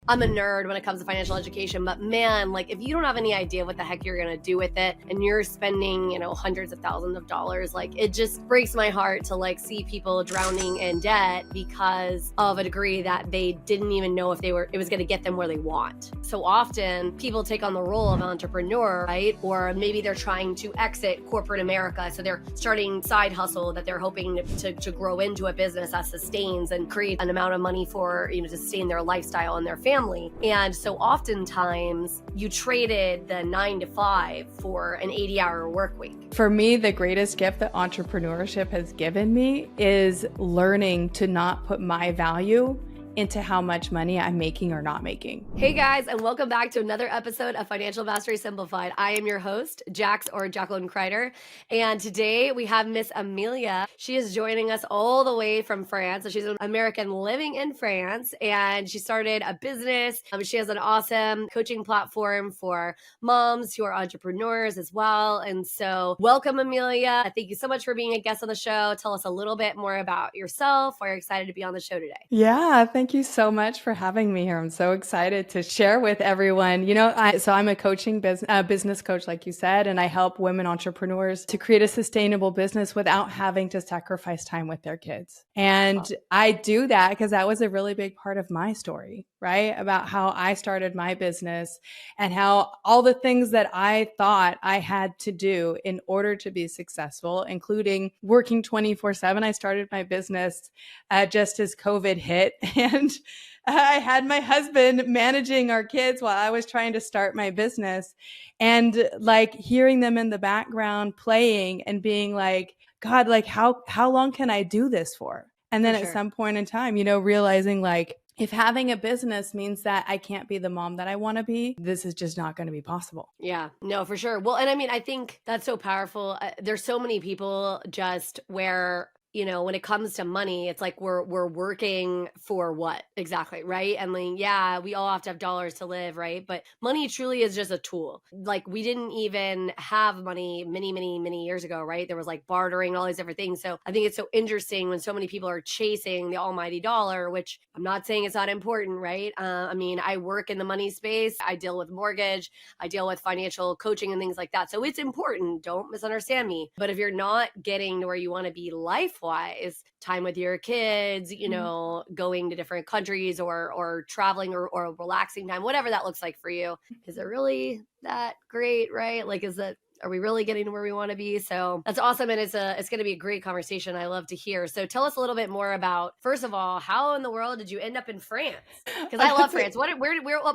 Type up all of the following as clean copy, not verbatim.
I'm a nerd when it comes to financial education, but man, like if you don't have any idea what the heck you're going to do with it and you're spending, hundreds of thousands of dollars, like it just breaks my heart to like see people drowning in debt because of a degree that they didn't even know if it was going to get them where they want. So often people take on the role of entrepreneur, right? Or maybe they're trying to exit corporate America. So they're starting side hustle that they're hoping to grow into a business that sustains and create an amount of money for, to sustain their lifestyle and their family. And so oftentimes you traded the 9 to 5 for an 80-hour work week. For me, the greatest gift that entrepreneurship has given me is learning to not put my value into how much money I'm making or not making. Hey guys, and welcome back to another episode of Financial Mastery Simplified. I am your host, Jax or Jacqueline Crider, and today we have Miss Emilia. She is joining us all the way from France. So she's an American living in France, and she started a business. She has an awesome coaching platform for moms who are entrepreneurs as well. And so welcome, Emilia. Thank you so much for being a guest on the show. Tell us a little bit more about yourself, why you're excited to be on the show today. Yeah, thank you so much for having me here. I'm so excited to share with everyone. So I'm a business coach, like you said, and I help women entrepreneurs to create a sustainable business without having to sacrifice time with their kids. And I do that because that was a really big part of my story, right? About how I started my business and how all the things that I thought I had to do in order to be successful, including working 24/7. I started my business just as COVID hit. And I had my husband managing our kids while I was trying to start my business, and like hearing them in the background playing and being like, God, like how long can I do this for? And then at some point in time, realizing like, if having a business means that I can't be the mom that I want to be, this is just not going to be possible. Yeah, no, for sure. Well, and I mean, I think that's so powerful. There's so many people just where when it comes to money, it's like we're working for what exactly, right? And like, yeah, we all have to have dollars to live, right? But money truly is just a tool. Like we didn't even have money many years ago, right? There was like bartering, all these different things. So I think it's so interesting when so many people are chasing the almighty dollar, which I'm not saying it's not important, right? I mean, I work in the money space. I deal with mortgage. I deal with financial coaching and things like that. So it's important. Don't misunderstand me. But if you're not getting to where you want to be life-wise, time with your kids, going to different countries or traveling or relaxing time, whatever that looks like for you, is it really that great, right? Like, are we really getting to where we want to be? So that's awesome. And it's going to be a great conversation. I love to hear. So tell us a little bit more about, first of all, how in the world did you end up in France? Because I love France. What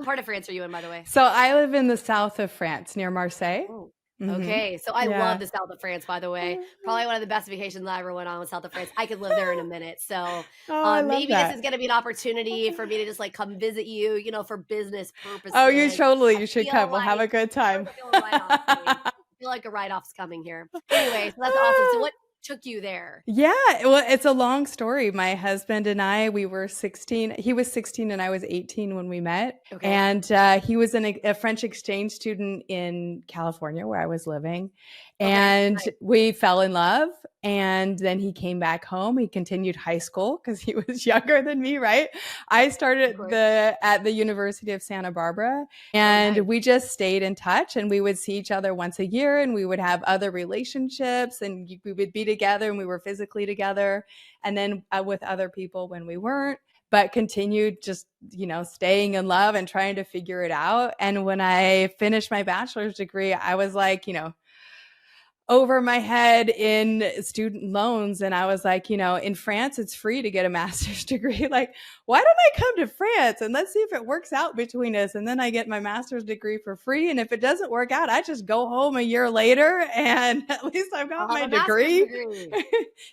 part of France are you in, by the way? So I live in the south of France near Marseille. Oh. Okay. So I love the south of France, by the way. Probably one of the best vacations I ever went on was south of France. I could live there in a minute. So maybe this is going to be an opportunity for me to just like come visit you, for business purposes. Oh, you should come. We'll have a good time. I feel like a write-off's coming here. Anyway, so that's awesome. So what took you there? Yeah, well, it's a long story. My husband and I, we were 16. He was 16 and I was 18 when we met. Okay. And he was a French exchange student in California where I was living. And we fell in love. And then he came back home. He continued high school because he was younger than me, right? I started at the University of Santa Barbara, and we just stayed in touch, and we would see each other once a year, and we would have other relationships, and we would be together, and we were physically together, and then with other people when we weren't, but continued just, staying in love and trying to figure it out. And when I finished my bachelor's degree, I was like, over my head in student loans. And I was like, in France, it's free to get a master's degree. Like, why don't I come to France and let's see if it works out between us? And then I get my master's degree for free. And if it doesn't work out, I just go home a year later and at least I've got my degree,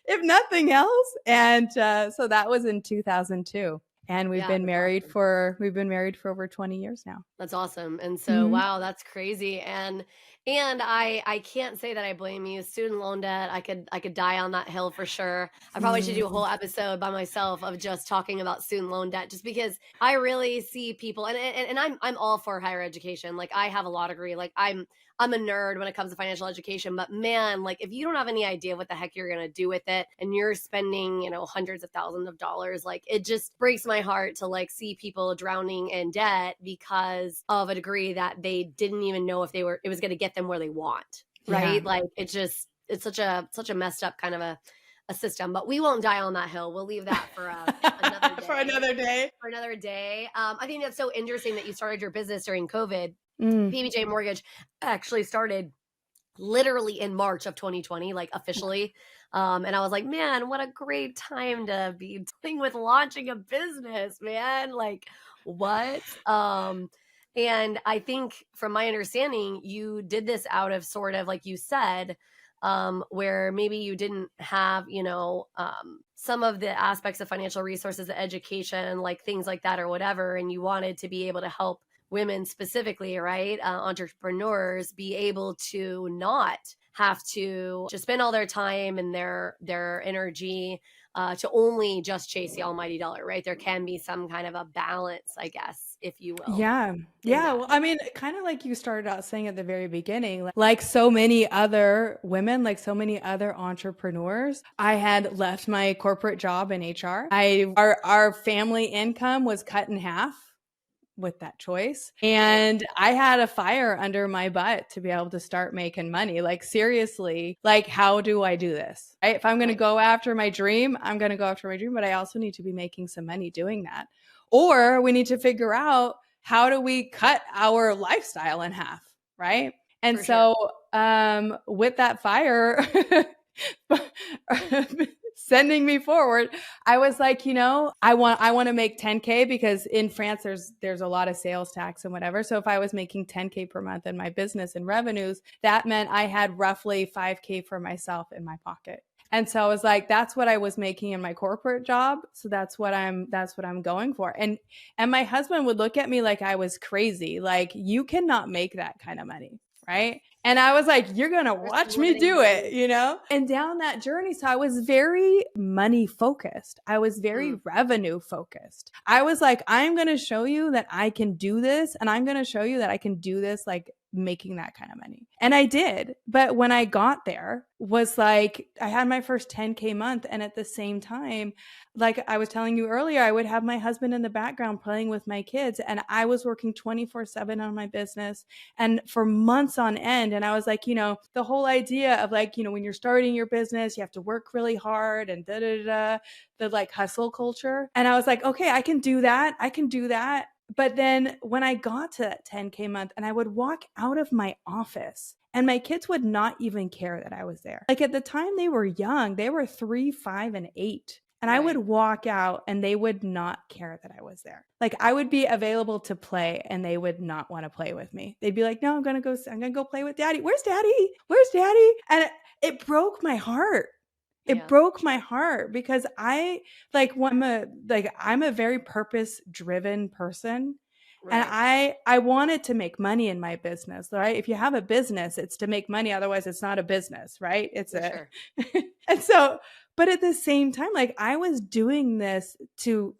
if nothing else. And so that was in 2002. And we've been married for over 20 years now. That's awesome. And so, wow, that's crazy. And And I can't say that I blame you. Student loan debt, I could die on that hill for sure. I probably should do a Mm, whole episode by myself of just talking about student loan debt, just because I really see people, and I'm all for higher education. Like I have a law degree. Like I'm a nerd when it comes to financial education, but man, like if you don't have any idea what the heck you're gonna do with it and you're spending, hundreds of thousands of dollars, like it just breaks my heart to like see people drowning in debt because of a degree that they didn't even know if it was gonna get them where they want. yeah. Right. Like it's such a messed up kind of a system, but we won't die on that hill. We'll leave that for another For day. another day. For another day. I think that's so interesting that you started your business during COVID. Mm, PBJ Mortgage actually started literally in March of 2020, like officially. And I was like, man, what a great time to be dealing with launching a business, man. Like, what? And I think from my understanding, you did this out of sort of like you said, where maybe you didn't have, some of the aspects of financial resources, education, like things like that or whatever, and you wanted to be able to help women specifically, right? Entrepreneurs be able to not have to just spend all their time and their energy to only just chase the almighty dollar, right? There can be some kind of a balance, I guess, if you will, yeah. in Yeah. that. Well, I mean, kind of like you started out saying at the very beginning, like so many other women, like so many other entrepreneurs, I had left my corporate job in HR. Our family income was cut in half with that choice. Right, And I had a fire under my butt to be able to start making money. Like, seriously, like, how do I do this? Right? If I'm going to right, go after my dream, I'm going to go after my dream, but I also need to be making some money doing that. Or we need to figure out how do we cut our lifestyle in half, right? And for sure. so, with that fire, sending me forward, I was like, I want to make 10K because in France there's a lot of sales tax and whatever. So if I was making 10K per month in my business and revenues, that meant I had roughly 5K for myself in my pocket. And so I was like, that's what I was making in my corporate job. So that's what I'm going for. And my husband would look at me like I was crazy. Like, you cannot make that kind of money. Right. And I was like, you're going to There's some watch me limiting do it, beliefs. And down that journey. So I was very money focused. I was very Mm, revenue focused. I was like, I'm going to show you that I can do this. And I'm going to show you that I can do this, like making that kind of money. And I did. But when I got there was like, I had my first 10K month. And at the same time, like I was telling you earlier, I would have my husband in the background playing with my kids. And I was working 24/7 on my business and for months on end. And I was like, the whole idea of like, when you're starting your business, you have to work really hard and da da da, the like hustle culture. And I was like, okay, I can do that. I can do that. But then when I got to that 10K month and I would walk out of my office and my kids would not even care that I was there. Like at the time they were young, they were 3, 5, and 8. And I would right. walk out and they would not care that I was there. Like I would be available to play and they would not want to play with me. They'd be like, no, I'm going to go play with daddy. Where's daddy? Where's daddy? And it broke my heart. It Yeah. broke my heart because I'm a very purpose driven person. And Right. I wanted to make money in my business, right? If you have a business, it's to make money. Otherwise, it's not a business, right? It's For a, sure. and so, but at the same time, like I was doing this to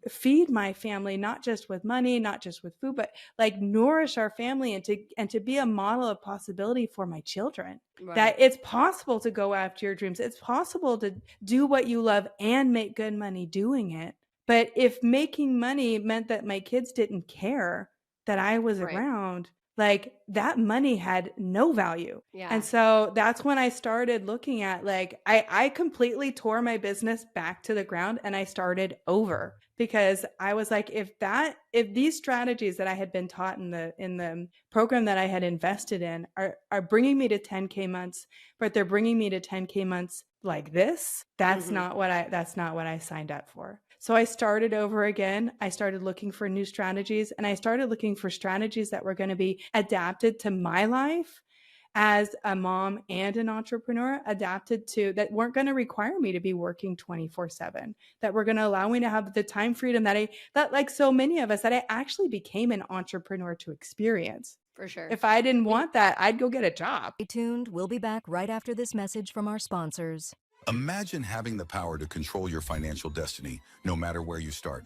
feed my family, not just with money, not just with food, but like nourish our family and to be a model of possibility for my children. That Right. it's possible to go after your dreams. It's possible to do what you love and make good money doing it. But if making money meant that my kids didn't care that I was Right. around, like that money had no value. And Yeah. so that's when I started looking at like I completely tore my business back to the ground and I started over because I was like, if these strategies that I had been taught in the program that I had invested in are bringing me to 10K months, but they're bringing me to 10K months like this, Hmm. that's not what I signed up for. So I started over again. I started looking for new strategies and I started looking for strategies that were going to be adapted to my life as a mom and an entrepreneur, adapted to that weren't going to require me to be working 24/7, that were going to allow me to have the time freedom that like so many of us, that I actually became an entrepreneur to experience. For sure. If I didn't want that, I'd go get a job. Stay tuned. We'll be back right after this message from our sponsors. Imagine having the power to control your financial destiny, no matter where you start.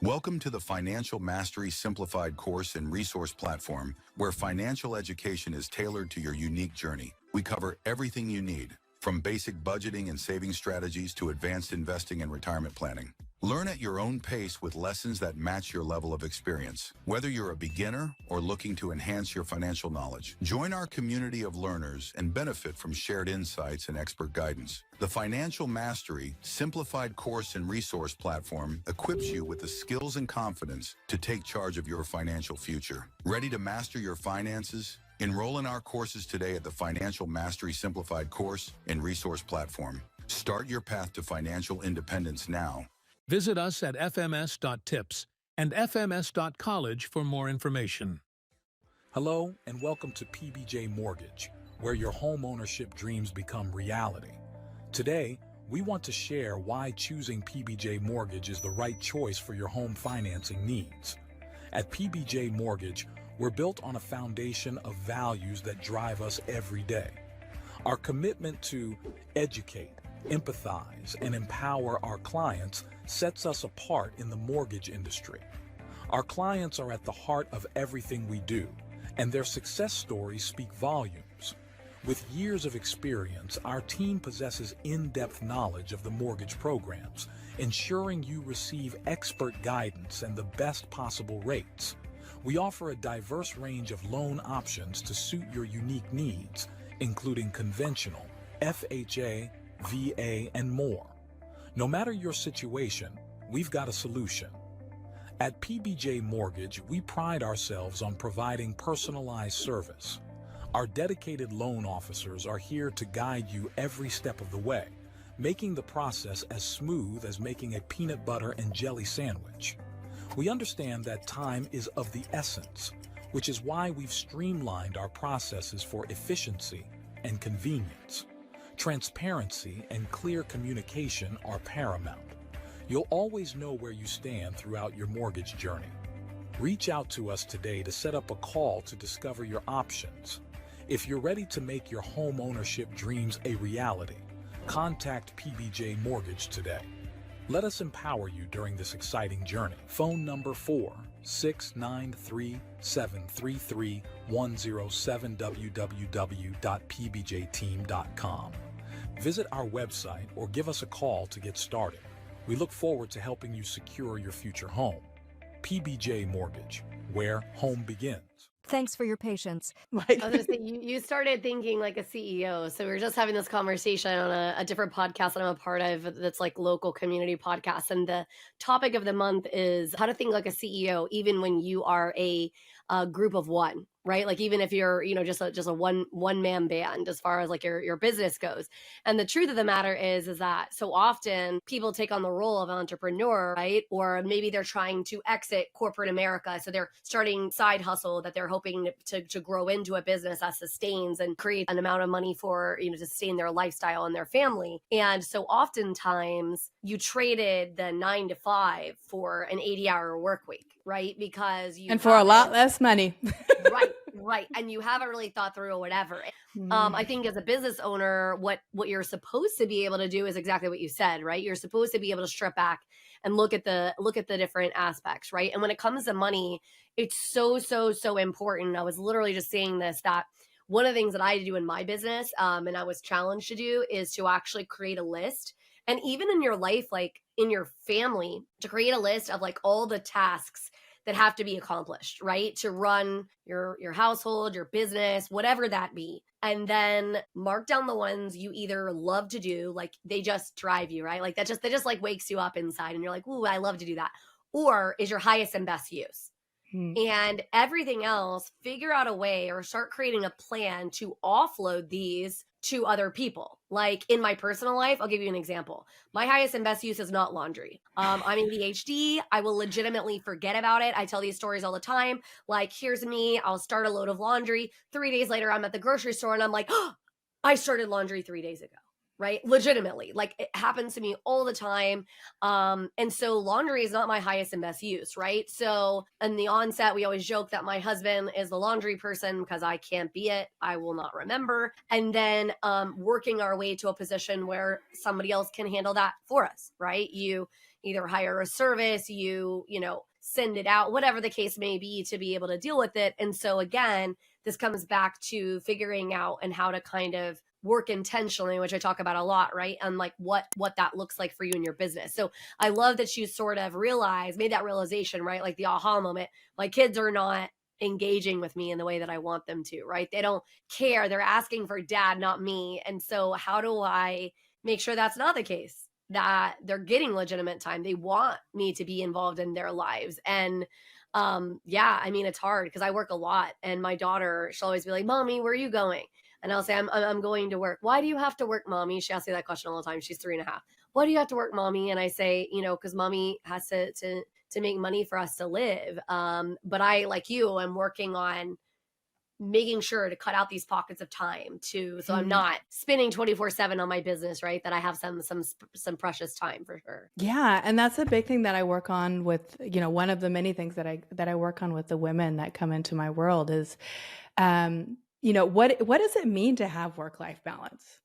Welcome to the Financial Mastery Simplified course and resource platform, where financial education is tailored to your unique journey. We cover everything you need, from basic budgeting and saving strategies to advanced investing and retirement planning. Learn at your own pace with lessons that match your level of experience. Whether you're a beginner or looking to enhance your financial knowledge, join our community of learners and benefit from shared insights and expert guidance. The Financial Mastery Simplified course and resource platform equips you with the skills and confidence to take charge of your financial future. Ready to master your finances? Enroll in our courses today at the Financial Mastery Simplified course and resource platform. Start your path to financial independence now. Visit us at fms.tips and fms.college for more information. Hello and welcome to PBJ Mortgage, where your home ownership dreams become reality. Today, we want to share why choosing PBJ Mortgage is the right choice for your home financing needs. At PBJ Mortgage, we're built on a foundation of values that drive us every day. Our commitment to educate, empathize, and empower our clients sets us apart in the mortgage industry. Our clients are at the heart of everything we do, and their success stories speak volumes. With years of experience, our team possesses in-depth knowledge of the mortgage programs, ensuring you receive expert guidance and the best possible rates. We offer a diverse range of loan options to suit your unique needs, including conventional, FHA, VA, and more. No matter your situation, we've got a solution. At PBJ Mortgage, we pride ourselves on providing personalized service. Our dedicated loan officers are here to guide you every step of the way, making the process as smooth as making a peanut butter and jelly sandwich. We understand that time is of the essence, which is why we've streamlined our processes for efficiency and convenience. Transparency and clear communication are paramount. You'll always know where you stand throughout your mortgage journey. Reach out to us today to set up a call to discover your options. If you're ready to make your home ownership dreams a reality, contact PBJ Mortgage today. Let us empower you during this exciting journey. Phone number 4-693-733-107 www.pbjteam.com. Visit our website or give us a call to get started. We look forward to helping you secure your future home. PBJ Mortgage, where home begins. Thanks for your patience. I was gonna say, you started thinking like a CEO. So we were just having this conversation on a different podcast that I'm a part of that's like local community podcast. And the topic of the month is how to think like a CEO, even when you are a group of one, right? Like even if you're, just a one man band as far as like your business goes. And the truth of the matter is that so often people take on the role of entrepreneur, right? Or maybe they're trying to exit corporate America. So they're starting side hustle that they're hoping to grow into a business that sustains and create an amount of money for, to sustain their lifestyle and their family. And so oftentimes you traded the 9 to 5 for an 80-hour work week, right? Because you and for a lot less money. Right. And you haven't really thought through or whatever. I think as a business owner, what you're supposed to be able to do is exactly what you said, right? You're supposed to be able to strip back and look at the different aspects, right? And when it comes to money, it's so important. I was literally just saying this, that one of the things that I do in my business, and I was challenged to do, is to actually create a list. And even in your life, like in your family, to create a list of like all the tasks that have to be accomplished, right? To run your household, your business, whatever that be. And then mark down the ones you either love to do, like they just drive you, right? Like that just like wakes you up inside and you're like, ooh, I love to do that. Or is your highest and best use. And everything else, figure out a way or start creating a plan to offload these to other people. Like in my personal life, I'll give you an example. My highest and best use is not laundry. I'm ADHD. I will legitimately forget about it. I tell these stories all the time. Like, here's me. I'll start a load of laundry. 3 days later, I'm at the grocery store and I'm like, oh, I started laundry 3 days ago. right? Legitimately, like it happens to me all the time. And so laundry is not my highest and best use, right? So in the onset, we always joke that my husband is the laundry person because I can't be it. I will not remember. And then working our way to a position where somebody else can handle that for us, right? You either hire a service, send it out, whatever the case may be, to be able to deal with it. And so again, this comes back to figuring out and how to kind of work intentionally, which I talk about a lot, right? And like what that looks like for you in your business. So I love that you sort of made that realization, right? Like the aha moment. My kids are not engaging with me in the way that I want them to, right? They don't care. They're asking for dad, not me. And so how do I make sure that's not the case? That they're getting legitimate time. They want me to be involved in their lives. And yeah, I mean, it's hard because I work a lot, and my daughter, she'll always be like, "Mommy, where are you going?" And I'll say, I'm going to work." "Why do you have to work, Mommy?" She asks me that question all the time. She's 3.5. "Why do you have to work, Mommy?" And I say, because Mommy has to make money for us to live. But I, like you, am working on making sure to cut out these pockets of time so I'm not spending 24/7 on my business, right? That I have some precious time for sure. Yeah, and that's a big thing that I work on with, one of the many things that I work on with the women that come into my world is, what does it mean to have work-life balance?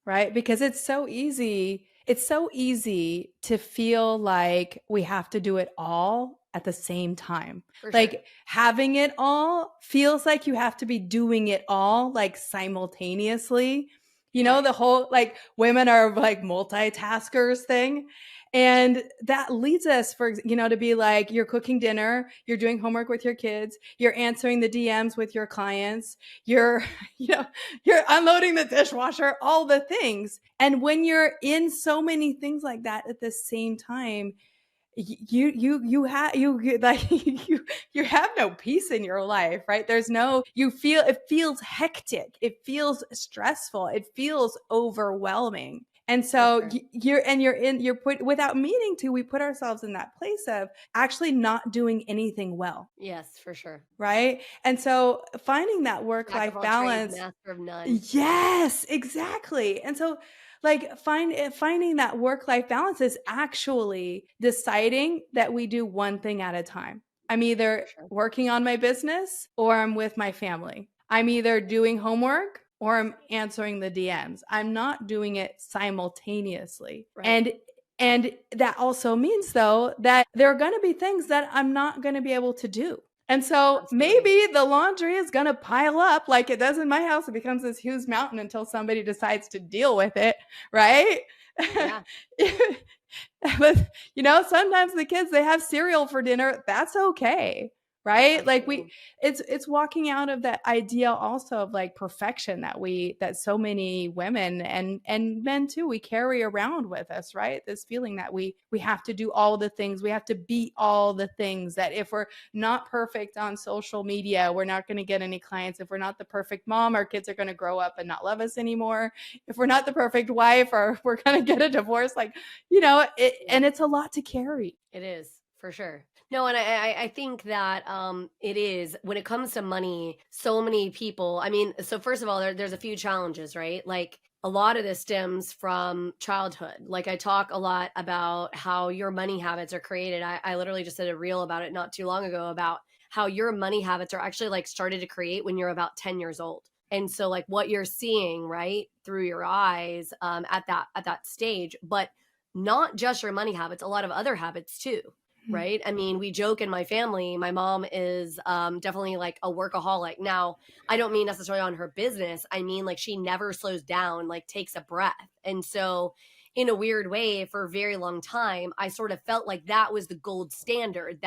Right? Because it's so easy to feel like we have to do it all at the same time. For Like sure. having it all feels like you have to be doing it all like simultaneously. Right. The whole like women are like multitaskers thing. And that leads us to be like, you're cooking dinner, you're doing homework with your kids, you're answering the DMs with your clients, you're, you're unloading the dishwasher, all the things. And when you're in so many things like that at the same time, you have like you have no peace in your life, right? It feels hectic, it feels stressful, it feels overwhelming. And For so sure. you're put, without meaning to, we put ourselves in that place of actually not doing anything well. Yes, for sure. Right. And so finding that Jack of work-life all trades, balance. master of none. Yes, exactly. And so like finding that work-life balance is actually deciding that we do one thing at a time. I'm For either sure. working on my business or I'm with my family. I'm either doing homework or I'm answering the DMs. I'm not doing it simultaneously. Right. And that also means though that there are going to be things that I'm not going to be able to do. And so Absolutely. maybe the laundry is going to pile up like it does in my house. It becomes this huge mountain until somebody decides to deal with it, right? Yeah. But sometimes the kids, they have cereal for dinner. That's okay. Right? Like Absolutely. it's walking out of that idea also of like perfection that so many women and men too, we carry around with us, right? This feeling that we have to do all the things, we have to be all the things, that if we're not perfect on social media, we're not going to get any clients. If we're not the perfect mom, our kids are going to grow up and not love us anymore. If we're not the perfect wife, or we're going to get a divorce, like, and it's a lot to carry. It is, for sure. No, and I think that it is, when it comes to money, so many people, I mean, so first of all, there's a few challenges, right? Like a lot of this stems from childhood. Like I talk a lot about how your money habits are created. I literally just did a reel about it not too long ago, about how your money habits are actually like started to create when you're about 10 years old. And so like what you're seeing, right, through your eyes at that stage, but not just your money habits, a lot of other habits too. Right. I mean, we joke in my family, my mom is definitely like a workaholic. Now, I don't mean necessarily on her business. I mean, like she never slows down, like takes a breath. And so, in a weird way, for a very long time, I sort of felt like that was the gold standard,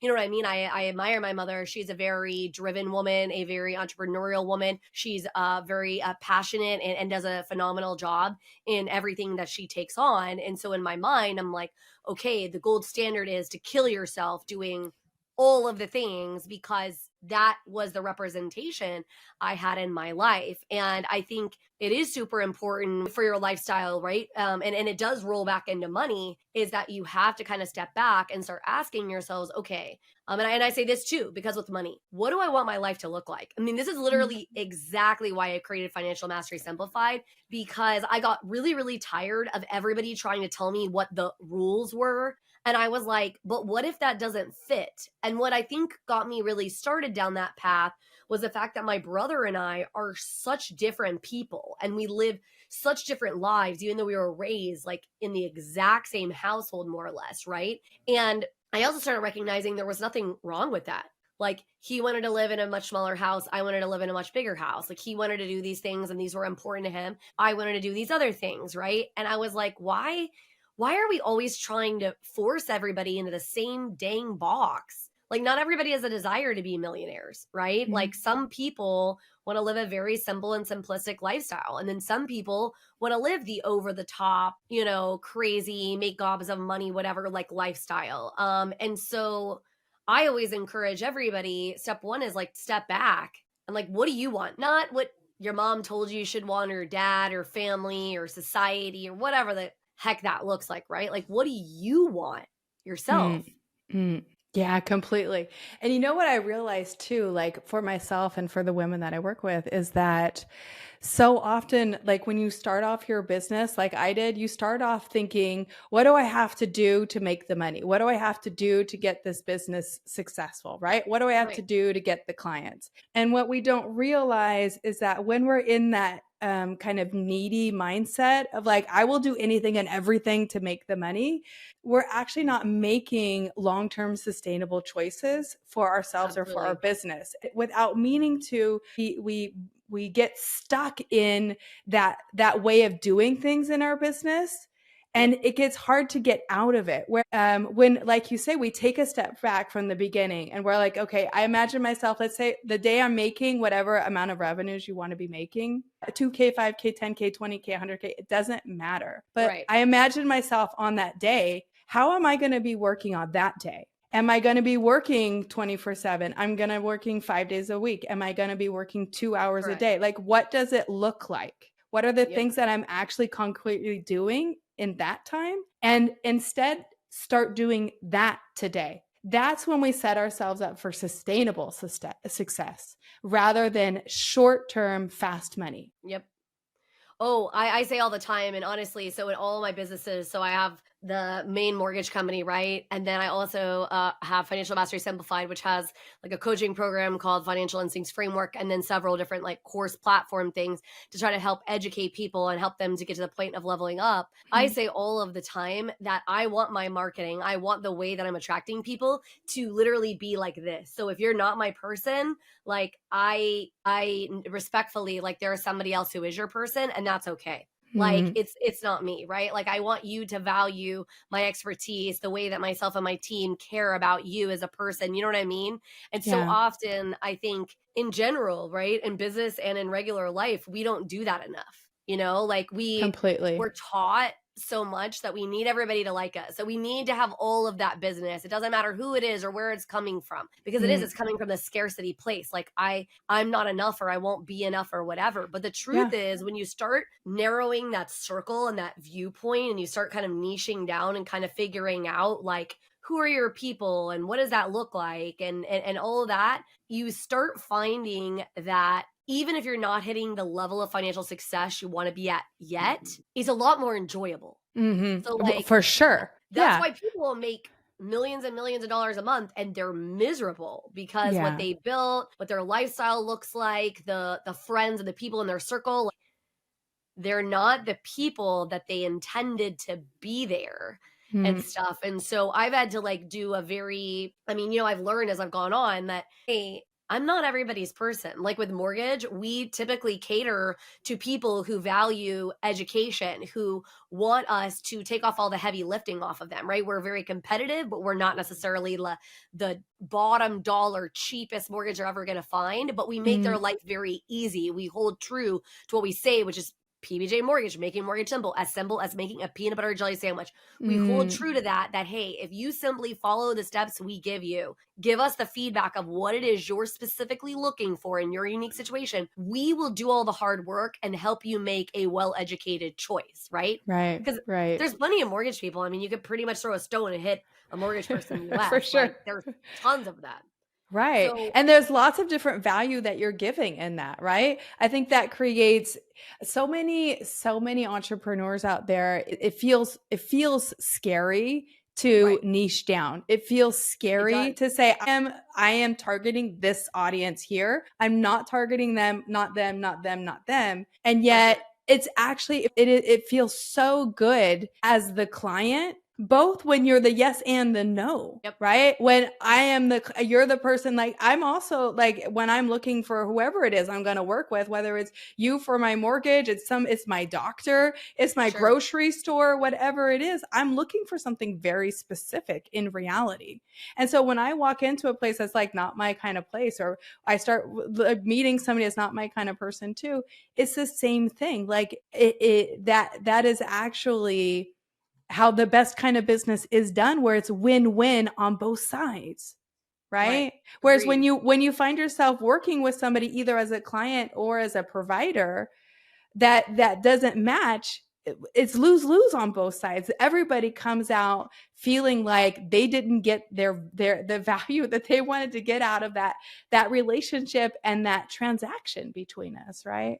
you know what I mean? I admire my mother. She's a very driven woman, a very entrepreneurial woman. She's very passionate and does a phenomenal job in everything that she takes on. And so in my mind, I'm like, okay, the gold standard is to kill yourself doing all of the things because that was the representation I had in my life. And I think it is super important for your lifestyle, right? And it does roll back into money, is that you have to kind of step back and start asking yourselves, okay, and I say this too, because with money, what do I want my life to look like? I mean, this is literally exactly why I created Financial Mastery Simplified, because I got really, really tired of everybody trying to tell me what the rules were. And I was like, but what if that doesn't fit? And what I think got me really started down that path was the fact that my brother and I are such different people and we live such different lives, even though we were raised like in the exact same household, more or less, right? And I also started recognizing there was nothing wrong with that. Like he wanted to live in a much smaller house. I wanted to live in a much bigger house. Like he wanted to do these things and these were important to him. I wanted to do these other things, right? And I was like, why are we always trying to force everybody into the same dang box? Like not everybody has a desire to be millionaires, right? Like some people want to live a very simple and simplistic lifestyle. And then some people want to live the over the top, crazy, make gobs of money, whatever, like lifestyle. And so I always encourage everybody, step one is like step back and like, what do you want? Not what your mom told you should want, or dad or family or society or whatever the heck that looks like, right? Like, what do you want yourself? Yeah, completely. And you know what I realized too, like for myself and for the women that I work with, is that so often, like when you start off your business, like I did, you start off thinking, what do I have to do to make the money? What do I have to do to get this business successful, right? What do I have to do to get the clients? And what we don't realize is that when we're in that kind of needy mindset of like, I will do anything and everything to make the money, we're actually not making long-term sustainable choices for ourselves or for our business without meaning to. We get stuck in that way of doing things in our business. And it gets hard to get out of it. Where when, like you say, we take a step back from the beginning and we're like, okay, I imagine myself, let's say the day I'm making whatever amount of revenues you want to be making, 2K, 5K, 10K, 20K, 100K, it doesn't matter. But I imagine myself on that day, how am I going to be working on that day? Am I going to be working 24/7? I'm going to be working 5 days a week. Am I going to be working 2 hours a day? Like, what does it look like? What are the things that I'm actually concretely doing in that time? And instead, start doing that today. That's when we set ourselves up for sustainable success rather than short-term fast money. Yep. Oh, I say all the time, and honestly, so in all my businesses, so I have the main mortgage company, right? And then I also have Financial Mastery Simplified, which has like a coaching program called Financial Instincts Framework, and then several different like course platform things to try to help educate people and help them to get to the point of leveling up. I say all of the time that I want my marketing, I want the way that I'm attracting people to literally be like this. So if you're not my person, like I respectfully, like there is somebody else who is your person, and that's okay. Like it's not me, right? Like I want you to value my expertise, the way that myself and my team care about you as a person. You know what I mean? And so often I think in general, right, in business and in regular life, we don't do that enough. Like we're taught so much that we need everybody to like us. So we need to have all of that business. It doesn't matter who it is or where it's coming from, because it's coming from the scarcity place. Like I'm not enough, or I won't be enough, or whatever. But the truth is, when you start narrowing that circle and that viewpoint, and you start kind of niching down and kind of figuring out like, who are your people and what does that look like? And all of that, you start finding that even if you're not hitting the level of financial success you want to be at yet, is a lot more enjoyable. So like, for sure. That's why people make millions and millions of dollars a month and they're miserable, because what they built, what their lifestyle looks like, the friends and the people in their circle, they're not the people that they intended to be there and stuff. And so I've had to like do I've learned as I've gone on that, hey, I'm not everybody's person. Like with mortgage, we typically cater to people who value education, who want us to take off all the heavy lifting off of them, right? We're very competitive, but we're not necessarily the bottom dollar cheapest mortgage they're ever going to find, but we make their life very easy. We hold true to what we say, which is PBJ Mortgage, making mortgage simple as making a peanut butter jelly sandwich. We hold true to that, hey, if you simply follow the steps we give you, give us the feedback of what it is you're specifically looking for in your unique situation, we will do all the hard work and help you make a well-educated choice, right? Right. Because Right. there's plenty of mortgage people. I mean, you could pretty much throw a stone and hit a mortgage person in the US. For sure. Like, there's tons of that. Right. So, And there's lots of different value that you're giving in that, right? I think that creates so many entrepreneurs out there. It feels scary to Right. niche down. It feels scary to say, I am targeting this audience here. I'm not targeting them, not them, not them, not them. And yet it's actually, it feels so good as the client, both when you're the yes and the no, right? When you're the person, like, I'm also like, when I'm looking for whoever it is I'm going to work with, whether it's you for my mortgage, it's my doctor, it's my grocery store, whatever it is, I'm looking for something very specific in reality. And so when I walk into a place that's like not my kind of place, or I start meeting somebody that's not my kind of person too, it's the same thing. Like that is actually how the best kind of business is done, where it's win-win on both sides, right? Whereas when you find yourself working with somebody either as a client or as a provider that doesn't match, it's lose-lose on both sides. Everybody comes out feeling like they didn't get the value that they wanted to get out of that relationship and that transaction between us, right?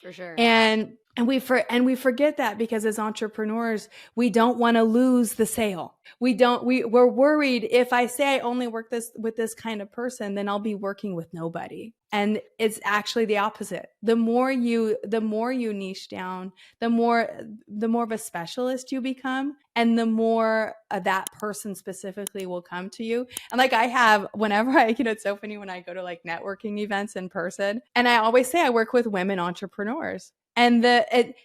For sure. And we forget that, because as entrepreneurs, we don't want to lose the sale. We're worried, if I say I only work with this kind of person, then I'll be working with nobody. And it's actually the opposite. The more you niche down, the more of a specialist you become, and the more that person specifically will come to you. And like whenever it's so funny when I go to like networking events in person, and I always say I work with women entrepreneurs. And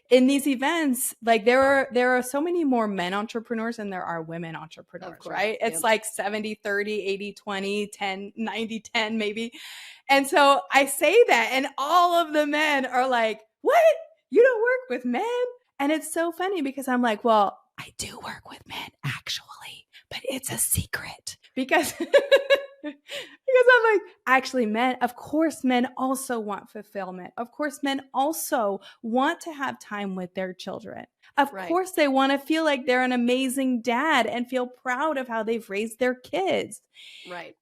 in these events, like there are so many more men entrepreneurs than there are women entrepreneurs, right? It's like 70-30, 80-20, 10, 90-10 maybe. And so I say that, and all of the men are like, "What? You don't work with men?" And it's so funny, because I'm like, well, I do work with men actually, but it's a secret, because because I'm like, actually, of course, men also want fulfillment. Of course, men also want to have time with their children. Of course, they want to feel like they're an amazing dad and feel proud of how they've raised their kids. Right.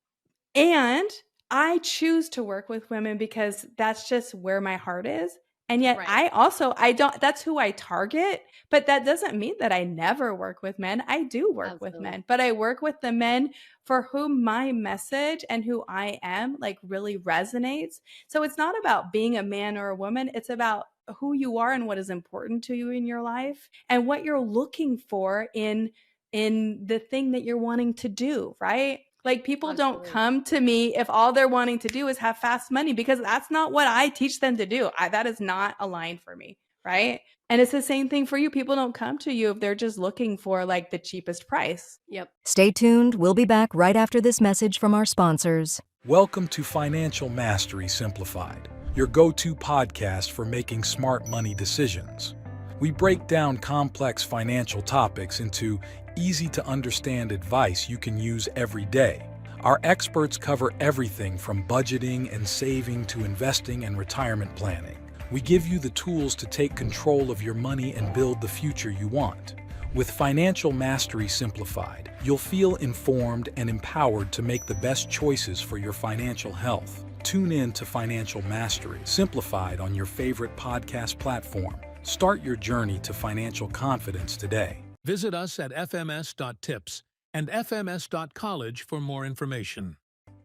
And I choose to work with women because that's just where my heart is. And yet that's who I target, but that doesn't mean that I never work with men. I do work with men, but I work with the men for whom my message and who I am like really resonates. So it's not about being a man or a woman. It's about who you are and what is important to you in your life and what you're looking for in the thing that you're wanting to do, right? Like, people don't come to me if all they're wanting to do is have fast money, because that's not what I teach them to do. That is not aligned for me, right? And it's the same thing for you. People don't come to you if they're just looking for like the cheapest price. Yep. Stay tuned. We'll be back right after this message from our sponsors. Welcome to Financial Mastery Simplified, your go-to podcast for making smart money decisions. We break down complex financial topics into easy-to-understand advice you can use every day. Our experts cover everything from budgeting and saving to investing and retirement planning. We give you the tools to take control of your money and build the future you want. With Financial Mastery Simplified, you'll feel informed and empowered to make the best choices for your financial health. Tune in to Financial Mastery Simplified on your favorite podcast platform. Start your journey to financial confidence today. Visit us at fms.tips and fms.college for more information.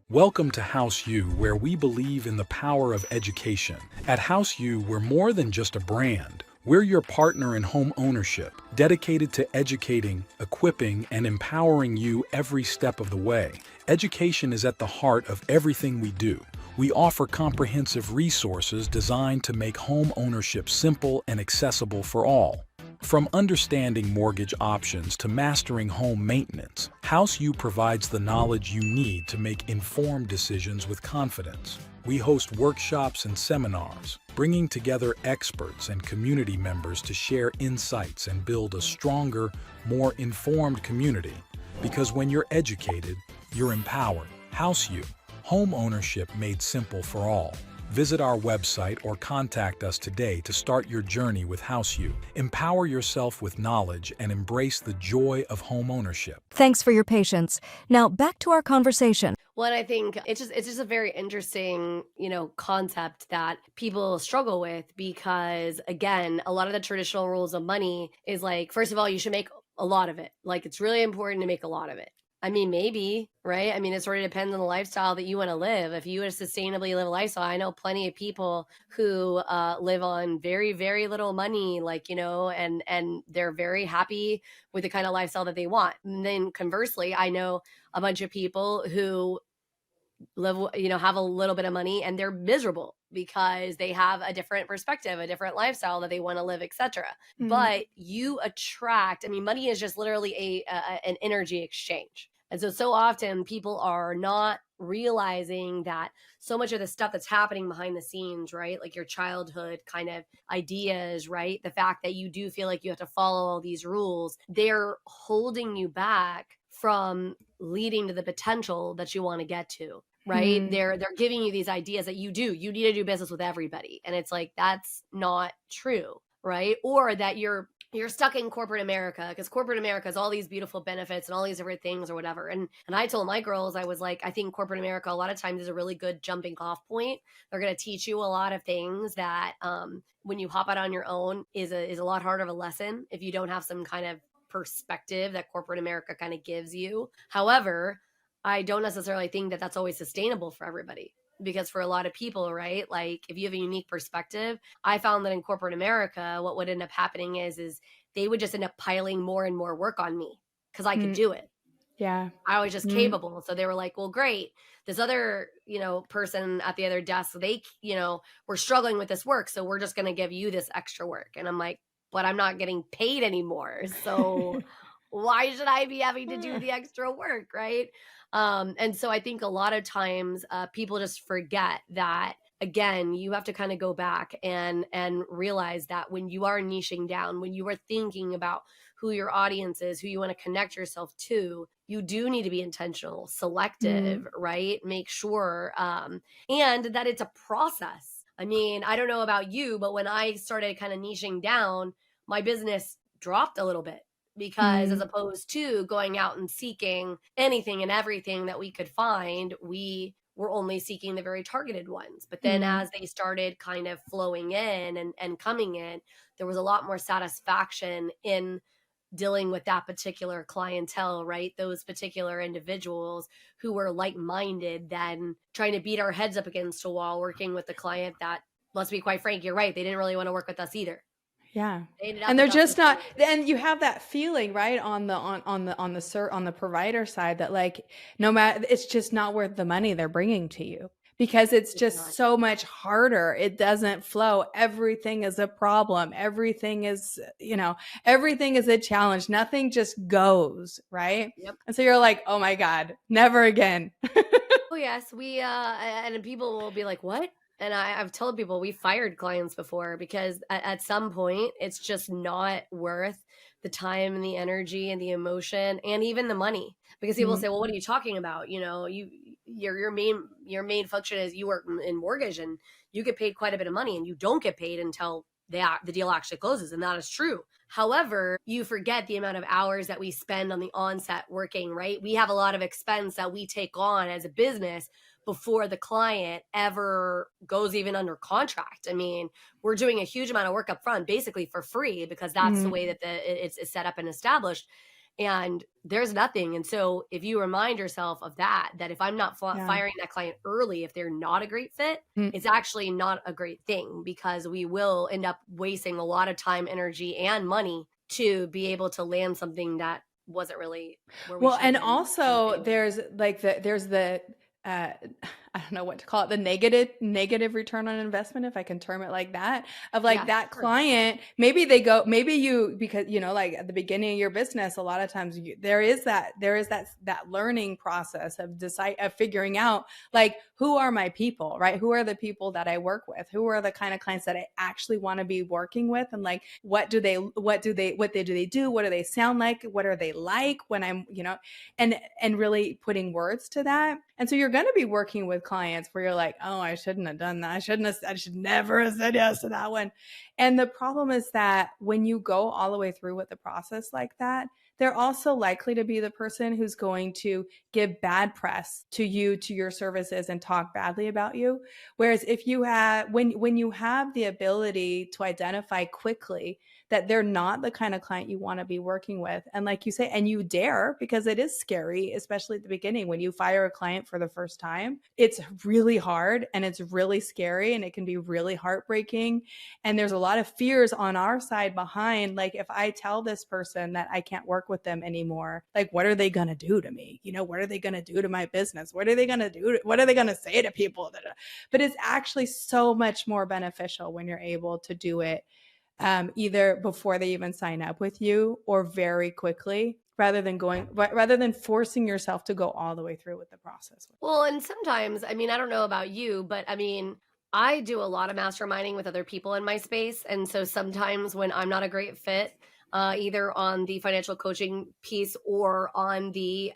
Welcome to House U, where we believe in the power of education. At House U, we're more than just a brand. We're your partner in home ownership, dedicated to educating, equipping, and empowering you every step of the way. Education is at the heart of everything we do. We offer comprehensive resources designed to make home ownership simple and accessible for all. From understanding mortgage options to mastering home maintenance, HouseU provides the knowledge you need to make informed decisions with confidence. We host workshops and seminars, bringing together experts and community members to share insights and build a stronger, more informed community. Because when you're educated, you're empowered. HouseU, home ownership made simple for all. Visit our website or contact us today to start your journey with HouseU. Empower yourself with knowledge and embrace the joy of home ownership. Thanks for your patience. Now back to our conversation. Well, and I think it's just a very interesting, concept that people struggle with because again, a lot of the traditional rules of money is like, first of all, you should make a lot of it. Like it's really important to make a lot of it. I mean, maybe, right? I mean, it sort of depends on the lifestyle that you want to live. If you want to sustainably live a lifestyle, I know plenty of people who live on very, very little money, and they're very happy with the kind of lifestyle that they want. And then conversely, I know a bunch of people who live, have a little bit of money and they're miserable because they have a different perspective, a different lifestyle that they want to live, etc. But you attract, I mean, money is just literally an energy exchange. And so often people are not realizing that so much of the stuff that's happening behind the scenes, right? Like your childhood kind of ideas, right? The fact that you do feel like you have to follow all these rules, they're holding you back from leading to the potential that you want to get to, right? They're giving you these ideas that you need to do business with everybody. And it's like, that's not true, right? Or that you're stuck in corporate America because corporate America has all these beautiful benefits and all these different things or whatever. And I told my girls, I was like, I think corporate America a lot of times is a really good jumping off point. They're going to teach you a lot of things that when you hop out on your own is a lot harder of a lesson if you don't have some kind of perspective that corporate America kind of gives you. However, I don't necessarily think that that's always sustainable for everybody. Because for a lot of people, right, like if you have a unique perspective, I found that in corporate America, what would end up happening is they would just end up piling more and more work on me because I could do it. Yeah. I was just capable. So they were like, well, great. This other, person at the other desk, they, were struggling with this work. So we're just going to give you this extra work. And I'm like, but I'm not getting paid anymore. So why should I be having to do the extra work, right? And so I think a lot of times people just forget that, again, you have to kind of go back and realize that when you are niching down, when you are thinking about who your audience is, who you want to connect yourself to, you do need to be intentional, selective, right? Make sure, and that it's a process. I mean, I don't know about you, but when I started kind of niching down, my business dropped a little bit. Because as opposed to going out and seeking anything and everything that we could find, we were only seeking the very targeted ones. But then as they started kind of flowing in and coming in, there was a lot more satisfaction in dealing with that particular clientele, right? Those particular individuals who were like-minded than trying to beat our heads up against a wall working with the client that, let's be quite frank, you're right, they didn't really want to work with us either. Yeah. And they're just not, and you have that feeling, right, on the provider side that like, no matter, it's just not worth the money they're bringing to you because it's just so much harder. It doesn't flow. Everything is a problem. Everything is a challenge. Nothing just goes, right? Yep. And so you're like, oh my God, never again. Oh yes, we and people will be like, what? And I've told people we fired clients before because at some point it's just not worth the time and the energy and the emotion and even the money. Because people say, well, what are you talking about? Your main function is you work in mortgage and you get paid quite a bit of money and you don't get paid until the deal actually closes. And that is true. However, you forget the amount of hours that we spend on the onset working, right? We have a lot of expense that we take on as a business before the client ever goes even under contract. I mean, we're doing a huge amount of work up front, basically for free, because that's the way that it's set up and established. And there's nothing. And so if you remind yourself of that if I'm not firing that client early, if they're not a great fit, it's actually not a great thing because we will end up wasting a lot of time, energy, and money to be able to land something that wasn't really where we should and have been. also there's the don't know what to call it, the negative return on investment, if I can term it like that, of like Yeah, that sure. client, maybe you, because, like at the beginning of your business, a lot of times there is that learning process of figuring out like, who are my people, right? Who are the people that I work with? Who are the kind of clients that I actually want to be working with? And like, what do they do? What do they sound like? What are they like when I'm, and really putting words to that. And so you're going to be working with clients where you're like, oh, I shouldn't have done that. I should never have said yes to that one. And the problem is that when you go all the way through with the process like that, they're also likely to be the person who's going to give bad press to you, to your services, and talk badly about you. Whereas if you have, when you have the ability to identify quickly that they're not the kind of client you want to be working with, and like you say, and you dare, because it is scary, especially at the beginning when you fire a client for the first time, it's really hard and it's really scary and it can be really heartbreaking. And there's a lot of fears on our side behind, like, if I tell this person that I can't work with them anymore, like, what are they going to do to me? What are they going to do to my business? What are they going to do? What are they going to say to people? But it's actually so much more beneficial when you're able to do it either before they even sign up with you or very quickly, rather than forcing yourself to go all the way through with the process. Well, and sometimes, I mean, I don't know about you, but I mean, I do a lot of masterminding with other people in my space. And so sometimes when I'm not a great fit, either on the financial coaching piece or on the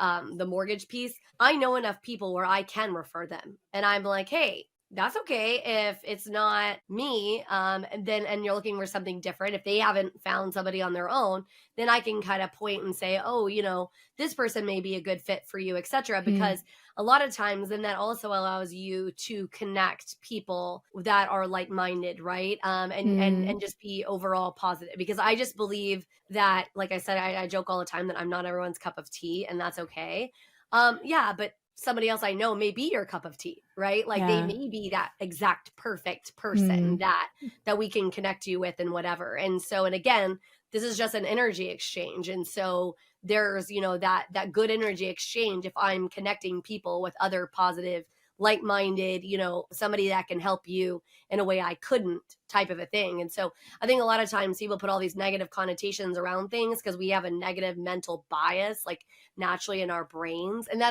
mortgage piece, I know enough people where I can refer them. And I'm like, hey, that's okay if it's not me, and you're looking for something different. If they haven't found somebody on their own, then I can kind of point and say, oh, this person may be a good fit for you, etc. Because a lot of times then that also allows you to connect people that are like-minded, right? And just be overall positive, because I just believe that, like I said, I joke all the time that I'm not everyone's cup of tea, and that's okay. Yeah, but somebody else I know may be your cup of tea, right? Like they may be that exact perfect person that we can connect you with and whatever. And so, and again, this is just an energy exchange. And so there's, that good energy exchange if I'm connecting people with other positive, like-minded, somebody that can help you in a way I couldn't, type of a thing. And so I think a lot of times people put all these negative connotations around things because we have a negative mental bias, like naturally in our brains. And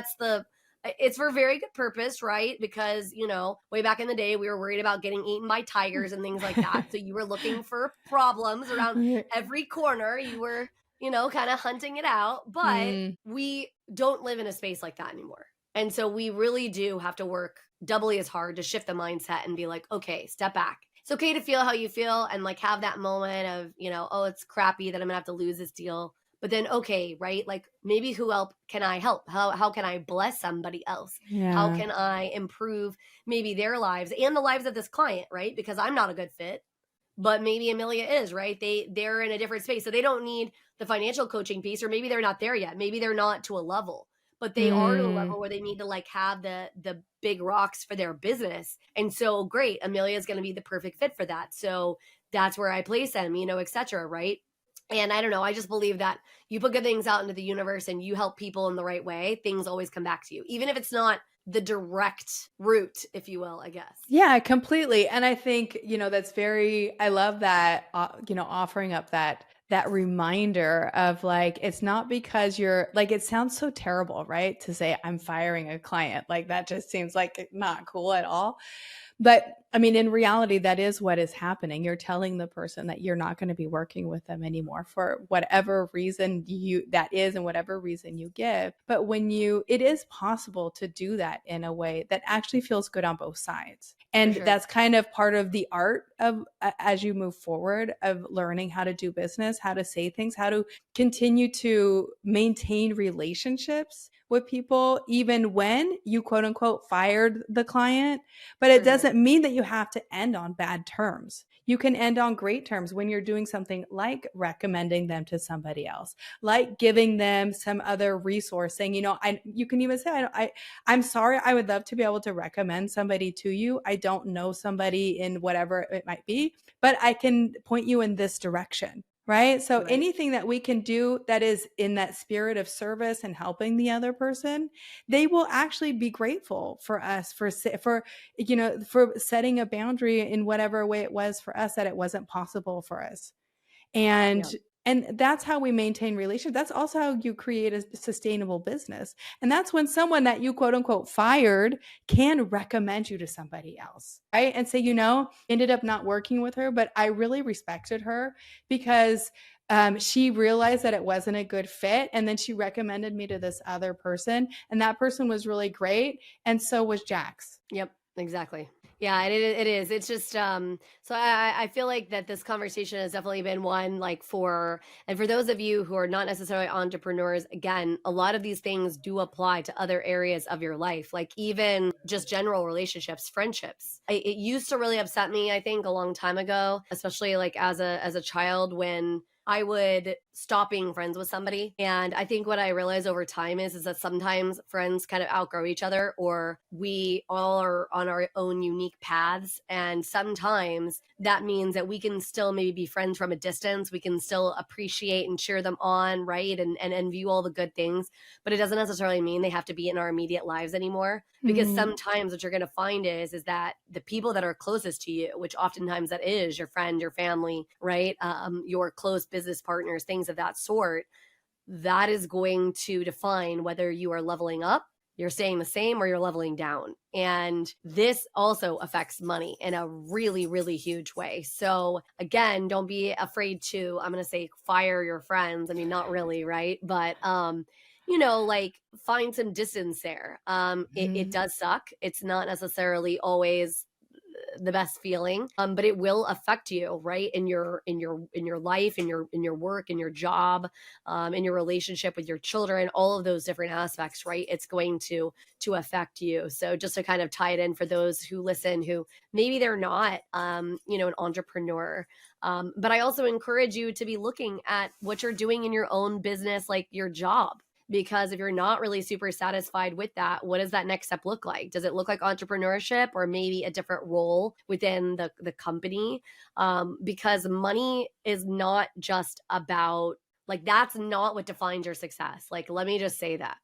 it's for very good purpose, right? Because, way back in the day, we were worried about getting eaten by tigers and things like that. So you were looking for problems around every corner. You were, kind of hunting it out. But we don't live in a space like that anymore. And so we really do have to work doubly as hard to shift the mindset and be like, okay, step back. It's okay to feel how you feel and like have that moment of, oh, it's crappy that I'm gonna have to lose this deal. But then, okay, right? Like maybe who else can I help? How can I bless somebody else? How can I improve maybe their lives and the lives of this client, right? Because I'm not a good fit, but maybe Emilia is, right? They're in a different space. So they don't need the financial coaching piece, or maybe they're not there yet. Maybe they're not to a level, but they are to a level where they need to like have the big rocks for their business. And so great, Emilia is going to be the perfect fit for that. So that's where I place them, et cetera, right? And I don't know, I just believe that you put good things out into the universe and you help people in the right way, things always come back to you, even if it's not the direct route, if you will, I guess. Yeah, completely. And I think, I love that, offering up that reminder of like, it's not because you're like, it sounds so terrible, right? To say I'm firing a client, like that just seems like not cool at all. But I mean, in reality, that is what is happening. You're telling the person that you're not going to be working with them anymore for whatever reason that is and whatever reason you give. But it is possible to do that in a way that actually feels good on both sides. And that's kind of part of the art of, as you move forward, of learning how to do business, how to say things, how to continue to maintain relationships with people, even when you quote unquote fired the client. But it doesn't mean that you have to end on bad terms. You can end on great terms when you're doing something like recommending them to somebody else, like giving them some other resource, saying, you can even say, I'm sorry, I would love to be able to recommend somebody to you. I don't know somebody in whatever it might be, but I can point you in this direction. right? So Right. anything that we can do that is in that spirit of service and helping the other person, they will actually be grateful for us for setting a boundary in whatever way it was for us that it wasn't possible for us. Yeah. And that's how we maintain relationships. That's also how you create a sustainable business. And that's when someone that you quote unquote fired can recommend you to somebody else, right? And say, ended up not working with her, but I really respected her because she realized that it wasn't a good fit. And then she recommended me to this other person. And that person was really great. And so was Jax. Yep, exactly. Yeah, it is. It's just so I feel like that this conversation has definitely been one like for those of you who are not necessarily entrepreneurs, again, a lot of these things do apply to other areas of your life, like even just general relationships, friendships. It used to really upset me, I think, a long time ago, especially like as a child when I would stop being friends with somebody. And I think what I realized over time is that sometimes friends kind of outgrow each other, or we all are on our own unique paths. And sometimes that means that we can still maybe be friends from a distance. We can still appreciate and cheer them on, right? And view all the good things. But it doesn't necessarily mean they have to be in our immediate lives anymore. Because sometimes what you're going to find is that the people that are closest to you, which oftentimes that is your friend, your family, right? Your close business partners, things of that sort, that is going to define whether you are leveling up, you're staying the same, or you're leveling down. And this also affects money in a really, really huge way. So again, don't be afraid to, I'm going to say, fire your friends. I mean, not really, right? But, like find some distance there. It does suck. It's not necessarily always the best feeling, but it will affect you, right, in your life, in your work, in your job, in your relationship with your children, all of those different aspects, right? It's going to affect you. So just to kind of tie it in for those who listen, who maybe they're not an entrepreneur, but I also encourage you to be looking at what you're doing in your own business, like your job. Because if you're not really super satisfied with that, what does that next step look like? Does it look like entrepreneurship or maybe a different role within the company? Because money is not just about, like, that's not what defines your success. Like, let me just say that.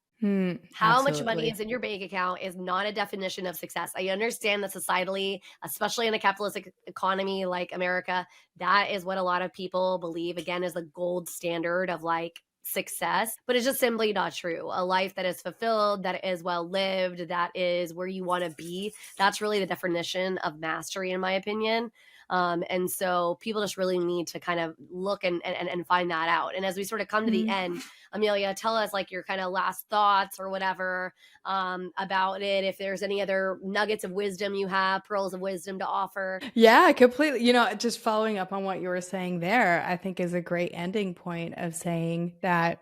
How much money Absolutely. is in your bank account is not a definition of success. I understand that societally, especially in a capitalistic economy like America, that is what a lot of people believe, again, is the gold standard of like success, but it's just simply not true. A life that is fulfilled, that is well lived, that is where you want to be. That's really the definition of mastery, in my opinion. And so people just really need to kind of look and find that out. And as we sort of come to the end, Amelia, tell us like your kind of last thoughts or whatever about it. If there's any other nuggets of wisdom you have, pearls of wisdom to offer. Yeah, completely. Just following up on what you were saying there, I think is a great ending point of saying that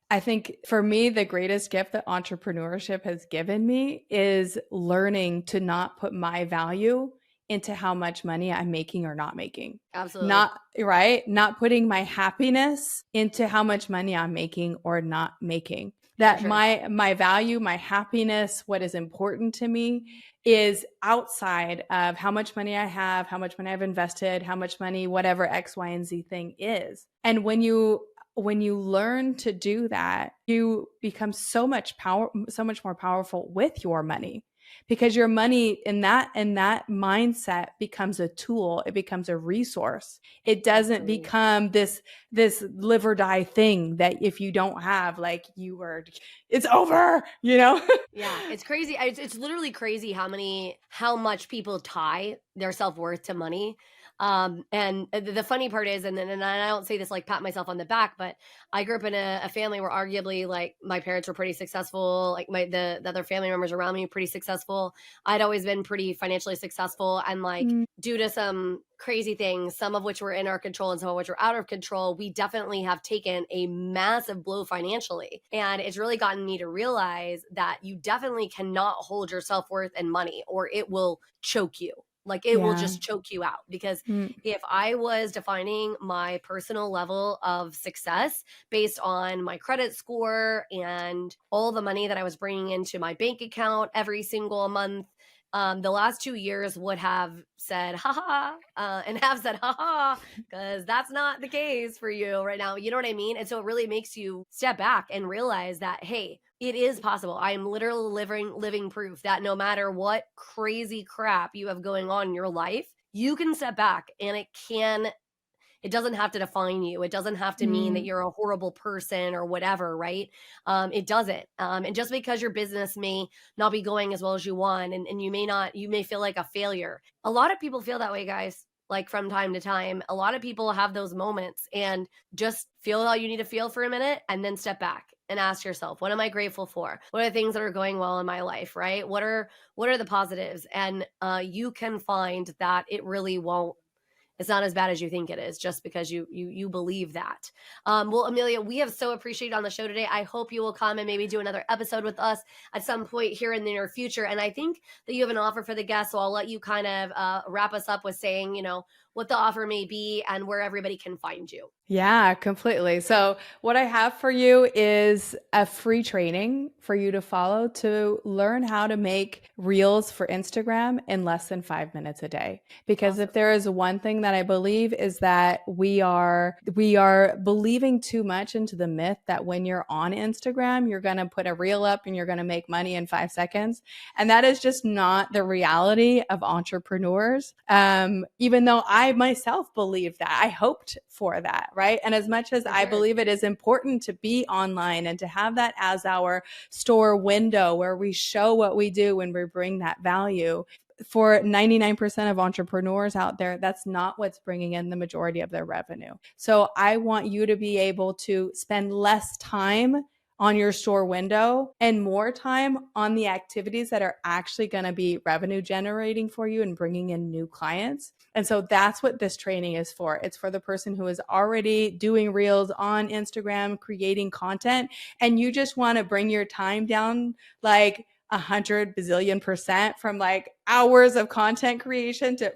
I think for me, the greatest gift that entrepreneurship has given me is learning to not put my value into how much money I'm making or not making. Absolutely. Not right. Not putting my happiness into how much money I'm making or not making. For That sure. my value, my happiness, what is important to me is outside of how much money I have, how much money I've invested, how much money, whatever X, Y, and Z thing is. And when you learn to do that, you become so much more powerful with your money, because your money in that mindset becomes a tool. It becomes a resource. It doesn't Absolutely. become this live or die thing that if you don't have, like, it's over, Yeah, it's crazy. It's literally crazy how much people tie their self-worth to money. And the funny part is, and I don't say this like pat myself on the back, but I grew up in a family where arguably like my parents were pretty successful, like the other family members around me were pretty successful. I'd always been pretty financially successful, and like due to some crazy things, some of which were in our control and some of which were out of control, we definitely have taken a massive blow financially. And it's really gotten me to realize that you definitely cannot hold your self-worth in money, or it will choke you. Like it will Yeah. just choke you out. Because if I was defining my personal level of success based on my credit score and all the money that I was bringing into my bank account every single month, the last 2 years would have said, haha, and have said, haha, because that's not the case for you right now. You know what I mean? And so it really makes you step back and realize that, hey, it is possible. I am literally living proof that no matter what crazy crap you have going on in your life, you can step back and it doesn't have to define you. It doesn't have to mean that Mm. you're a horrible person or whatever, right? It doesn't. And just because your business may not be going as well as you want, and you may feel like a failure. A lot of people feel that way, guys. Like from time to time, a lot of people have those moments, and just feel how you need to feel for a minute and then step back and ask yourself, what am I grateful for? What are the things that are going well in my life, right? What are the positives? And you can find that it really won't, it's not as bad as you think it is, just because you believe that. Well, Emilia, we have so appreciated on the show today. I hope you will come and maybe do another episode with us at some point here in the near future. And I think that you have an offer for the guests, so I'll let you kind of wrap us up with saying, what the offer may be and where everybody can find you. Yeah, completely. So, what I have for you is a free training for you to follow to learn how to make reels for Instagram in less than 5 minutes a day. Because Awesome. if there is one thing that I believe is that we are believing too much into the myth that when you're on Instagram, you're going to put a reel up and you're going to make money in 5 seconds. And that is just not the reality of entrepreneurs. Even though I myself believe that, I hoped for that, right? And as much as I believe it is important to be online and to have that as our store window where we show what we do and we bring that value, for 99% of entrepreneurs out there, that's not what's bringing in the majority of their revenue. So I want you to be able to spend less time on your store window and more time on the activities that are actually going to be revenue generating for you and bringing in new clients. And so that's what this training is for. It's for the person who is already doing reels on Instagram, creating content, and you just want to bring your time down like 100 bazillion% from like hours of content creation to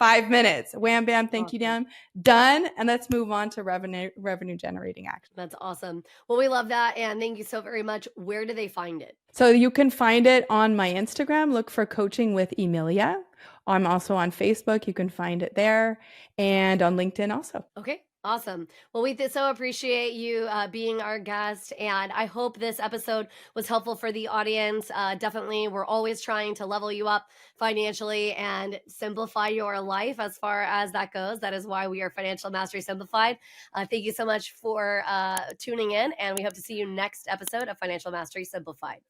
5 minutes. Wham, bam, thank you, Dan. Done. And let's move on to revenue generating action. That's awesome. Well, we love that. And thank you so very much. Where do they find it? So you can find it on my Instagram. Look for Coaching with Emilia. I'm also on Facebook. You can find it there, and on LinkedIn also. Okay. Awesome. Well, we so appreciate you being our guest, and I hope this episode was helpful for the audience. Definitely, we're always trying to level you up financially and simplify your life as far as that goes. That is why we are Financial Mastery Simplified. Thank you so much for tuning in, and we hope to see you next episode of Financial Mastery Simplified.